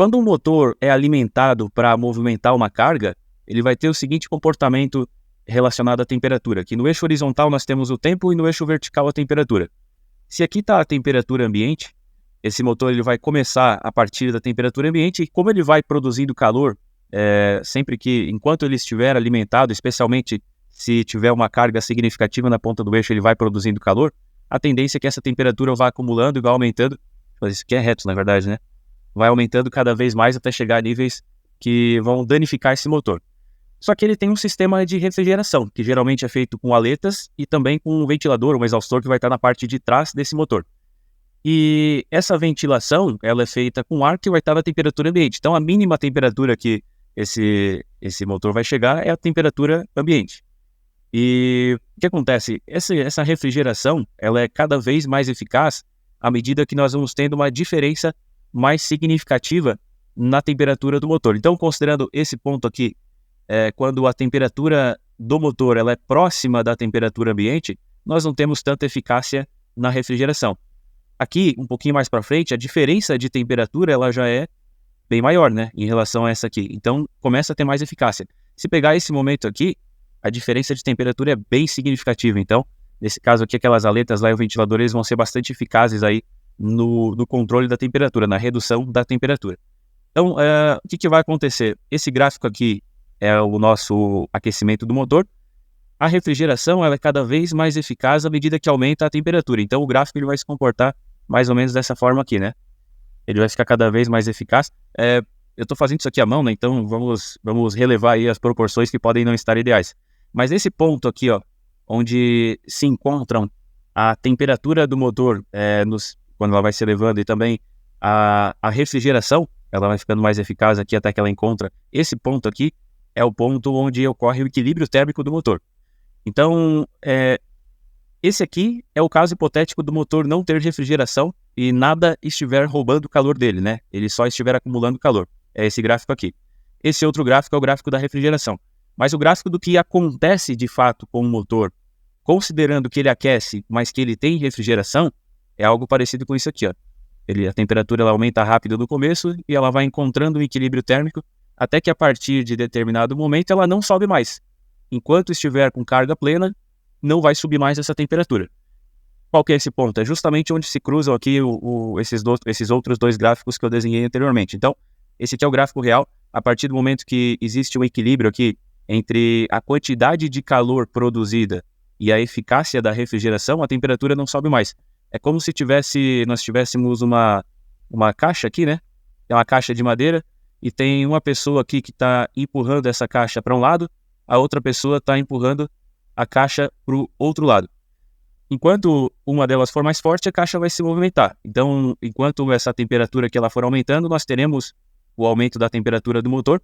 Quando um motor é alimentado para movimentar uma carga, ele vai ter o seguinte comportamento relacionado à temperatura, que no eixo horizontal nós temos o tempo e no eixo vertical a temperatura. Se aqui está a temperatura ambiente, esse motor ele vai começar a partir da temperatura ambiente e como ele vai produzindo calor, enquanto ele estiver alimentado, especialmente se tiver uma carga significativa na ponta do eixo, ele vai produzindo calor, a tendência é que essa temperatura vá acumulando e vá aumentando, mas isso aqui é reto na verdade, né? Vai aumentando cada vez mais até chegar a níveis que vão danificar esse motor. Só que ele tem um sistema de refrigeração, que geralmente é feito com aletas e também com um ventilador, um exaustor que vai estar na parte de trás desse motor. E essa ventilação, ela é feita com ar que vai estar na temperatura ambiente. Então, a mínima temperatura que esse motor vai chegar é a temperatura ambiente. E o que acontece? Essa refrigeração, ela é cada vez mais eficaz à medida que nós vamos tendo uma diferença mais significativa na temperatura do motor. Então, considerando esse ponto aqui, quando a temperatura do motor ela é próxima da temperatura ambiente, nós não temos tanta eficácia na refrigeração. Aqui, um pouquinho mais para frente, a diferença de temperatura ela já é bem maior, né, em relação a essa aqui. Então, começa a ter mais eficácia. Se pegar esse momento aqui, a diferença de temperatura é bem significativa. Então, nesse caso aqui, aquelas aletas lá e o ventilador, eles vão ser bastante eficazes aí no controle da temperatura, na redução da temperatura. Então, o que vai acontecer? Esse gráfico aqui é o nosso aquecimento do motor. A refrigeração ela é cada vez mais eficaz à medida que aumenta a temperatura. Então, o gráfico ele vai se comportar mais ou menos dessa forma aqui, né? Ele vai ficar cada vez mais eficaz. Eu estou fazendo isso aqui à mão, né? Então, vamos relevar aí as proporções que podem não estar ideais. Mas nesse ponto aqui, ó, onde se encontram a temperatura do motor quando ela vai se elevando e também a refrigeração, ela vai ficando mais eficaz aqui até que ela encontra. Esse ponto aqui é o ponto onde ocorre o equilíbrio térmico do motor. Então, esse aqui é o caso hipotético do motor não ter refrigeração e nada estiver roubando o calor dele, né? Ele só estiver acumulando calor. É esse gráfico aqui. Esse outro gráfico é o gráfico da refrigeração. Mas o gráfico do que acontece de fato com o motor, considerando que ele aquece, mas que ele tem refrigeração, é algo parecido com isso aqui, ó. A temperatura ela aumenta rápido no começo e ela vai encontrando um equilíbrio térmico até que a partir de determinado momento ela não sobe mais. Enquanto estiver com carga plena, não vai subir mais essa temperatura. Qual que é esse ponto? É justamente onde se cruzam aqui esses outros dois gráficos que eu desenhei anteriormente. Então, esse aqui é o gráfico real. A partir do momento que existe um equilíbrio aqui entre a quantidade de calor produzida e a eficácia da refrigeração, a temperatura não sobe mais. É como se nós tivéssemos uma caixa aqui, né? É uma caixa de madeira e tem uma pessoa aqui que está empurrando essa caixa para um lado, a outra pessoa está empurrando a caixa para o outro lado. Enquanto uma delas for mais forte, a caixa vai se movimentar. Então, enquanto essa temperatura que ela for aumentando, nós teremos o aumento da temperatura do motor,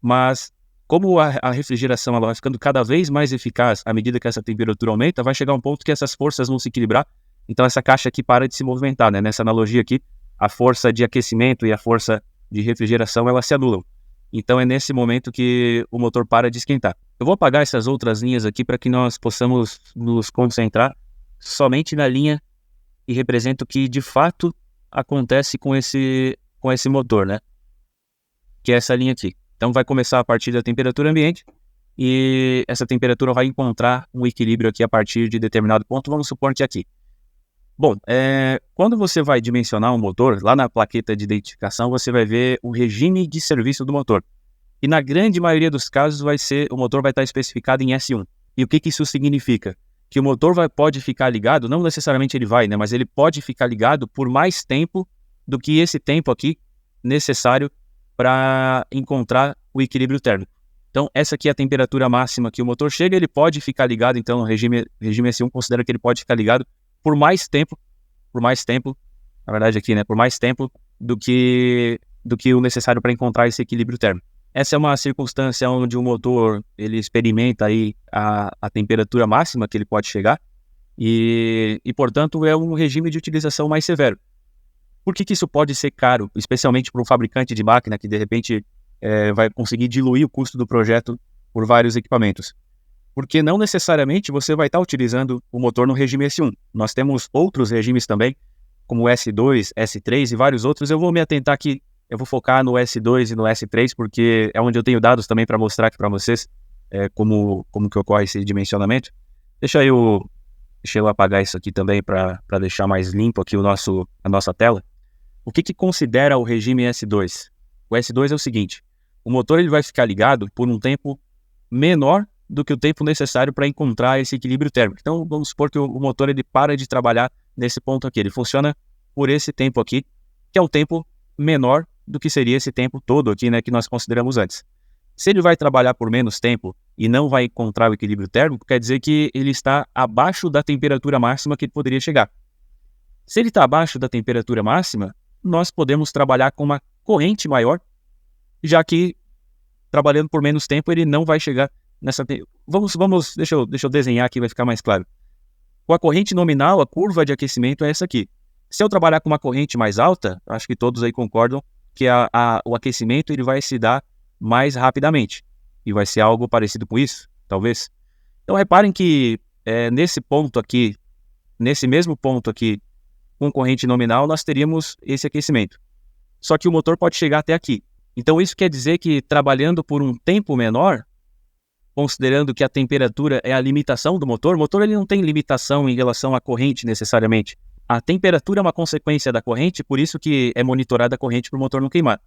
mas como a refrigeração ela vai ficando cada vez mais eficaz à medida que essa temperatura aumenta, vai chegar um ponto que essas forças vão se equilibrar, então essa caixa aqui para de se movimentar, né? Nessa analogia aqui, a força de aquecimento e a força de refrigeração, elas se anulam. Então é nesse momento que o motor para de esquentar. Eu vou apagar essas outras linhas aqui para que nós possamos nos concentrar somente na linha que representa o que de fato acontece com esse motor, né? Que é essa linha aqui. Então vai começar a partir da temperatura ambiente e essa temperatura vai encontrar um equilíbrio aqui a partir de determinado ponto, vamos supor que aqui. Bom, quando você vai dimensionar um motor, lá na plaqueta de identificação você vai ver o regime de serviço do motor. E na grande maioria dos casos o motor vai estar especificado em S1. E o que isso significa? Que o motor pode ficar ligado, não necessariamente ele vai, né, mas ele pode ficar ligado por mais tempo do que esse tempo aqui necessário para encontrar o equilíbrio térmico. Então, essa aqui é a temperatura máxima que o motor chega, ele pode ficar ligado, então, no regime S1 considera que ele pode ficar ligado por mais tempo, na verdade aqui, né, por mais tempo do que o necessário para encontrar esse equilíbrio térmico. Essa é uma circunstância onde o motor ele experimenta aí a temperatura máxima que ele pode chegar e, portanto, é um regime de utilização mais severo. Por que isso pode ser caro, especialmente para um fabricante de máquina que, de repente, vai conseguir diluir o custo do projeto por vários equipamentos? Porque não necessariamente você vai estar utilizando o motor no regime S1. Nós temos outros regimes também, como S2, S3 e vários outros. Eu vou me atentar aqui Eu vou focar no S2 e no S3, porque é onde eu tenho dados também para mostrar aqui para vocês como que ocorre esse dimensionamento. Deixa eu apagar isso aqui também para deixar mais limpo aqui a nossa tela. O que considera o regime S2? O S2 é o seguinte: o motor ele vai ficar ligado por um tempo menor do que o tempo necessário para encontrar esse equilíbrio térmico. Então, vamos supor que o motor ele para de trabalhar nesse ponto aqui. Ele funciona por esse tempo aqui, que é o tempo menor do que seria esse tempo todo aqui, né, que nós consideramos antes. Se ele vai trabalhar por menos tempo e não vai encontrar o equilíbrio térmico, quer dizer que ele está abaixo da temperatura máxima que ele poderia chegar. Se ele está abaixo da temperatura máxima, nós podemos trabalhar com uma corrente maior, já que trabalhando por menos tempo ele não vai chegar nessa... Deixa eu desenhar aqui, vai ficar mais claro. Com a corrente nominal, a curva de aquecimento é essa aqui. Se eu trabalhar com uma corrente mais alta, acho que todos aí concordam que o aquecimento ele vai se dar mais rapidamente. E vai ser algo parecido com isso, talvez. Então reparem que nesse ponto aqui, nesse mesmo ponto aqui, com corrente nominal, nós teríamos esse aquecimento. Só que o motor pode chegar até aqui. Então isso quer dizer que trabalhando por um tempo menor, considerando que a temperatura é a limitação do motor, o motor ele não tem limitação em relação à corrente necessariamente. A temperatura é uma consequência da corrente, por isso que é monitorada a corrente para o motor não queimar.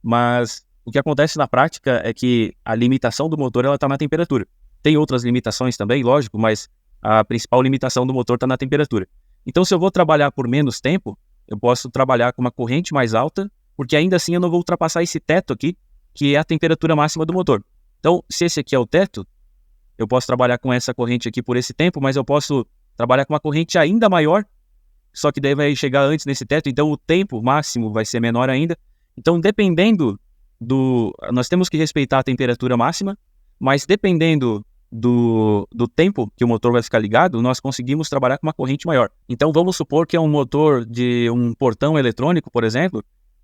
Mas o que acontece na prática é que a limitação do motor está na temperatura. Tem outras limitações também, lógico, mas a principal limitação do motor está na temperatura. Então, se eu vou trabalhar por menos tempo, eu posso trabalhar com uma corrente mais alta, porque ainda assim eu não vou ultrapassar esse teto aqui, que é a temperatura máxima do motor. Então, se esse aqui é o teto, eu posso trabalhar com essa corrente aqui por esse tempo, mas eu posso trabalhar com uma corrente ainda maior, só que daí vai chegar antes nesse teto, então o tempo máximo vai ser menor ainda. Então, dependendo nós temos que respeitar a temperatura máxima, mas dependendo do tempo que o motor vai ficar ligado, nós conseguimos trabalhar com uma corrente maior. Então, vamos supor que é um motor de um portão eletrônico, por exemplo,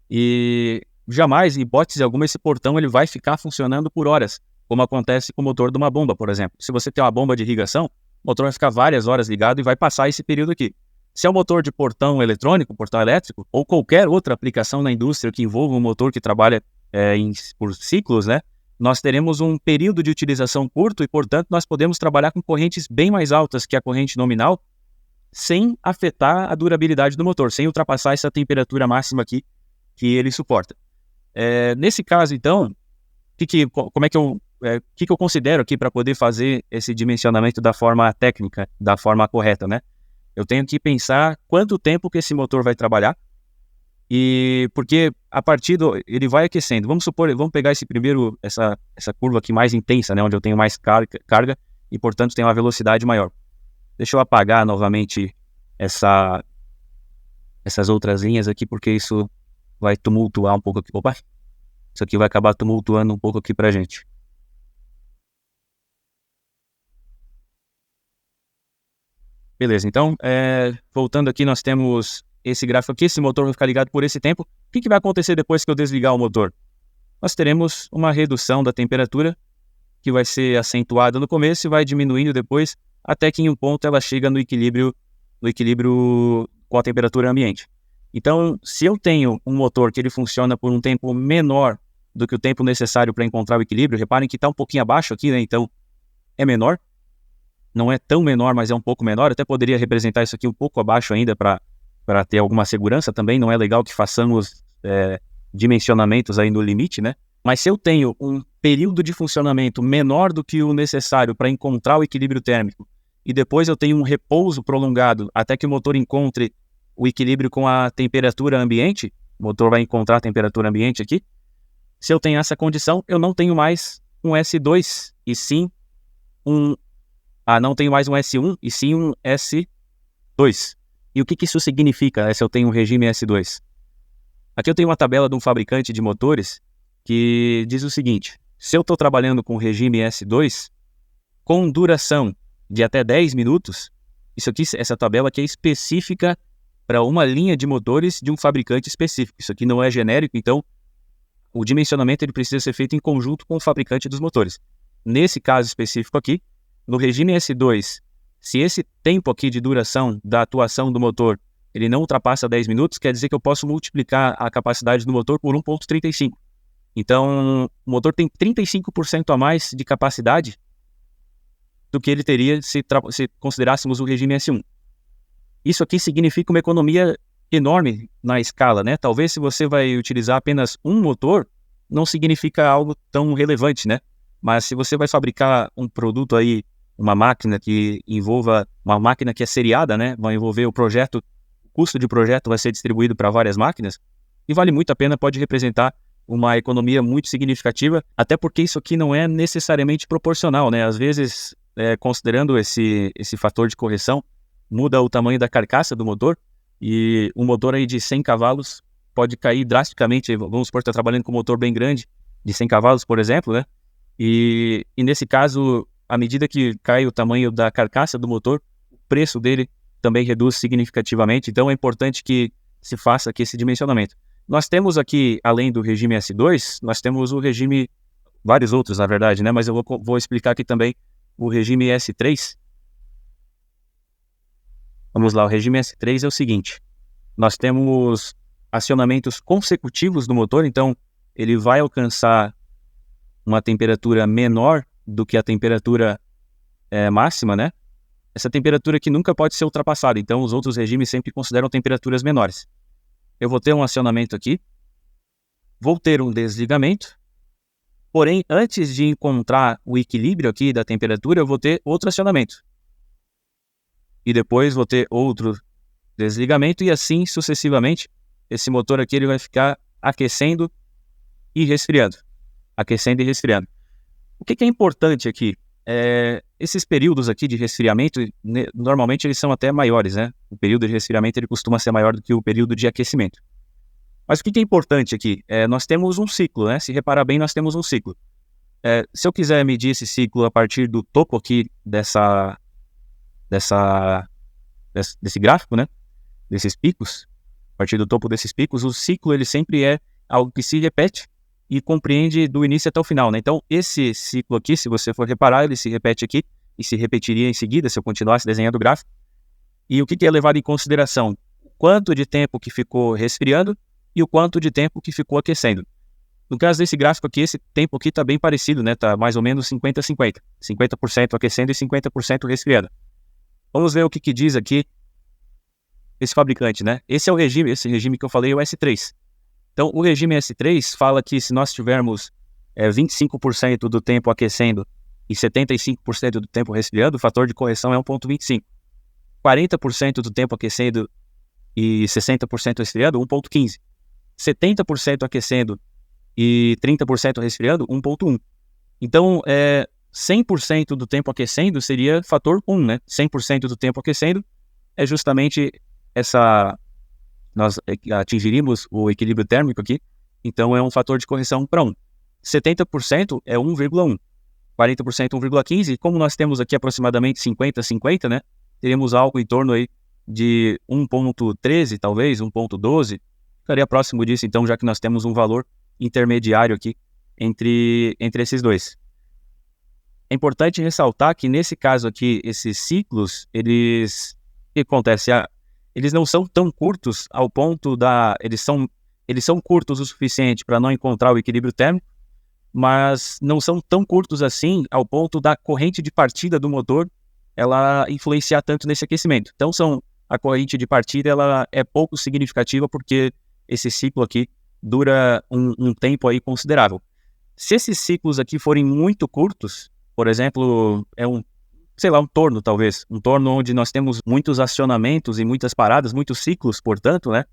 e jamais, em hipótese alguma, esse portão ele vai ficar funcionando por horas, como acontece com o motor de uma bomba, por exemplo. Se você tem uma bomba de irrigação, o motor vai ficar várias horas ligado e vai passar esse período aqui. Se é um motor de portão eletrônico, portão elétrico, ou qualquer outra aplicação na indústria que envolva um motor que trabalha por ciclos, né, nós teremos um período de utilização curto e, portanto, nós podemos trabalhar com correntes bem mais altas que a corrente nominal sem afetar a durabilidade do motor, sem ultrapassar essa temperatura máxima aqui que ele suporta. Nesse caso, então, o que eu considero aqui para poder fazer esse dimensionamento da forma técnica, da forma correta, né? Eu tenho que pensar quanto tempo que esse motor vai trabalhar, e porque ele vai aquecendo. Vamos pegar essa curva aqui mais intensa, né, onde eu tenho mais carga e, portanto, tenho uma velocidade maior. Deixa eu apagar novamente essas outras linhas aqui, porque isso vai tumultuar um pouco aqui. Opa! Isso aqui vai acabar tumultuando um pouco aqui pra gente. Beleza, então, voltando aqui, nós temos esse gráfico aqui, esse motor vai ficar ligado por esse tempo. O que vai acontecer depois que eu desligar o motor? Nós teremos uma redução da temperatura, que vai ser acentuada no começo e vai diminuindo depois, até que em um ponto ela chega no equilíbrio com a temperatura ambiente. Então, se eu tenho um motor que ele funciona por um tempo menor do que o tempo necessário para encontrar o equilíbrio, reparem que está um pouquinho abaixo aqui, né? Então é menor. Não é tão menor, mas é um pouco menor. Eu até poderia representar isso aqui um pouco abaixo ainda para ter alguma segurança também. Não é legal que façamos dimensionamentos aí no limite, né? Mas se eu tenho um período de funcionamento menor do que o necessário para encontrar o equilíbrio térmico e depois eu tenho um repouso prolongado até que o motor encontre o equilíbrio com a temperatura ambiente, o motor vai encontrar a temperatura ambiente aqui. Se eu tenho essa condição, eu não tenho mais um S2 e sim não tenho mais um S1 e sim um S2. E o que isso significa, se eu tenho um regime S2? Aqui eu tenho uma tabela de um fabricante de motores que diz o seguinte: se eu estou trabalhando com regime S2, com duração de até 10 minutos, essa tabela aqui é específica para uma linha de motores de um fabricante específico. Isso aqui não é genérico, então o dimensionamento ele precisa ser feito em conjunto com o fabricante dos motores. Nesse caso específico aqui, no regime S2, se esse tempo aqui de duração da atuação do motor ele não ultrapassa 10 minutos, quer dizer que eu posso multiplicar a capacidade do motor por 1,35. Então, o motor tem 35% a mais de capacidade do que ele teria se considerássemos o regime S1. Isso aqui significa uma economia enorme na escala, né? Talvez se você vai utilizar apenas um motor, não significa algo tão relevante, né? Mas se você vai fabricar um produto aí, uma máquina que envolva, uma máquina que é seriada, né? Vai envolver o projeto, o custo de projeto vai ser distribuído para várias máquinas, e vale muito a pena, pode representar uma economia muito significativa, até porque isso aqui não é necessariamente proporcional, né? Às vezes, considerando esse fator de correção, muda o tamanho da carcaça do motor, e um motor aí de 100 cavalos pode cair drasticamente. Vamos supor que está trabalhando com um motor bem grande, de 100 cavalos, por exemplo, né? E nesse caso, à medida que cai o tamanho da carcaça do motor, o preço dele também reduz significativamente. Então é importante que se faça aqui esse dimensionamento. Nós temos aqui, além do regime S2, nós temos o regime, vários outros na verdade, né? Mas eu vou explicar aqui também o regime S3. Vamos lá, o regime S3 é o seguinte: nós temos acionamentos consecutivos do motor, então ele vai alcançar uma temperatura menor do que a temperatura máxima, né? Essa temperatura aqui nunca pode ser ultrapassada, então os outros regimes sempre consideram temperaturas menores. Eu vou ter um acionamento aqui, vou ter um desligamento, porém, antes de encontrar o equilíbrio aqui da temperatura, eu vou ter outro acionamento. E depois vou ter outro desligamento, e assim sucessivamente. Esse motor aqui ele vai ficar aquecendo e resfriando. Aquecendo e resfriando. O que é importante aqui? Esses períodos aqui de resfriamento, normalmente eles são até maiores, né? O período de resfriamento ele costuma ser maior do que o período de aquecimento. Mas o que é importante aqui? Nós temos um ciclo, né? Se reparar bem, nós temos um ciclo. Se eu quiser medir esse ciclo a partir do topo aqui desse gráfico, né? Desses picos, a partir do topo desses picos, o ciclo ele sempre é algo que se repete e compreende do início até o final, né? Então, esse ciclo aqui, se você for reparar, ele se repete aqui e se repetiria em seguida se eu continuasse desenhando o gráfico. E o que é levado em consideração? O quanto de tempo que ficou resfriando e o quanto de tempo que ficou aquecendo. No caso desse gráfico aqui, esse tempo aqui está bem parecido, né? Está mais ou menos 50-50. 50% aquecendo e 50% resfriando. Vamos ver o que diz aqui esse fabricante, né? Esse é o regime, esse regime que eu falei é o S3. Então, o regime S3 fala que se nós tivermos 25% do tempo aquecendo e 75% do tempo resfriando, o fator de correção é 1,25. 40% do tempo aquecendo e 60% resfriando, 1,15. 70% aquecendo e 30% resfriando, 1,1. Então, 100% do tempo aquecendo seria fator 1, né? 100% do tempo aquecendo é justamente nós atingiríamos o equilíbrio térmico aqui, então é um fator de correção para 1. 70% é 1,1. 40% 1,15. E como nós temos aqui aproximadamente 50-50, né? Teríamos algo em torno aí de 1,13, talvez, 1,12. Ficaria próximo disso, então, já que nós temos um valor intermediário aqui entre esses dois. É importante ressaltar que, nesse caso aqui, esses ciclos, o que acontece? Eles não são tão curtos ao ponto eles são curtos o suficiente para não encontrar o equilíbrio térmico, mas não são tão curtos assim ao ponto da corrente de partida do motor ela influenciar tanto nesse aquecimento. Então, a corrente de partida ela é pouco significativa porque esse ciclo aqui dura um tempo aí considerável. Se esses ciclos aqui forem muito curtos, por exemplo, um torno talvez, um torno onde nós temos muitos acionamentos e muitas paradas, muitos ciclos, portanto, né,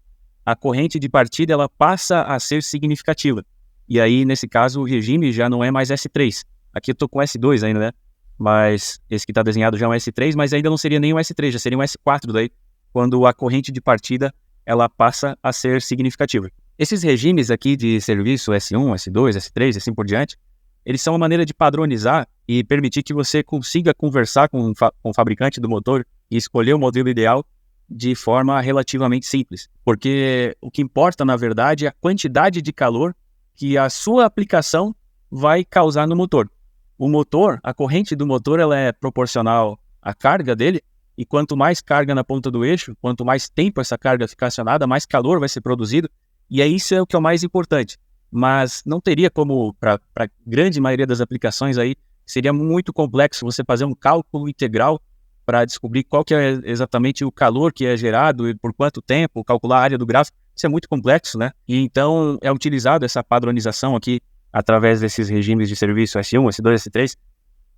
a corrente de partida ela passa a ser significativa. E aí, nesse caso, o regime já não é mais S3. Aqui eu estou com S2 ainda, né? Mas esse que está desenhado já é um S3, mas ainda não seria nem um S3, já seria um S4 daí, quando a corrente de partida ela passa a ser significativa. Esses regimes aqui de serviço S1, S2, S3, assim por diante, eles são uma maneira de padronizar e permitir que você consiga conversar com o fabricante do motor e escolher o modelo ideal de forma relativamente simples. Porque o que importa, na verdade, é a quantidade de calor que a sua aplicação vai causar no motor. O motor, a corrente do motor, ela é proporcional à carga dele e quanto mais carga na ponta do eixo, quanto mais tempo essa carga ficar acionada, mais calor vai ser produzido, e aí isso é o que é o mais importante. Mas não teria como, para a grande maioria das aplicações aí, seria muito complexo você fazer um cálculo integral para descobrir qual que é exatamente o calor que é gerado e por quanto tempo, calcular a área do gráfico. Isso é muito complexo, né? E então é utilizado essa padronização aqui através desses regimes de serviço S1, S2, S3,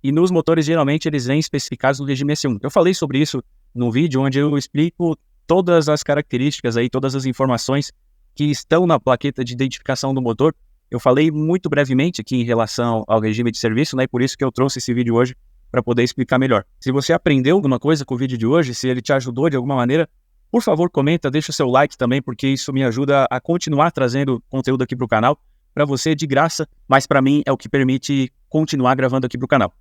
e nos motores geralmente eles vêm especificados no regime S1. Eu falei sobre isso num vídeo onde eu explico todas as características aí, todas as informações que estão na plaqueta de identificação do motor. Eu falei muito brevemente aqui em relação ao regime de serviço, né? E por isso que eu trouxe esse vídeo hoje para poder explicar melhor. Se você aprendeu alguma coisa com o vídeo de hoje, se ele te ajudou de alguma maneira, por favor, comenta, deixa o seu like também, porque isso me ajuda a continuar trazendo conteúdo aqui para o canal, para você de graça, mas para mim é o que permite continuar gravando aqui para o canal.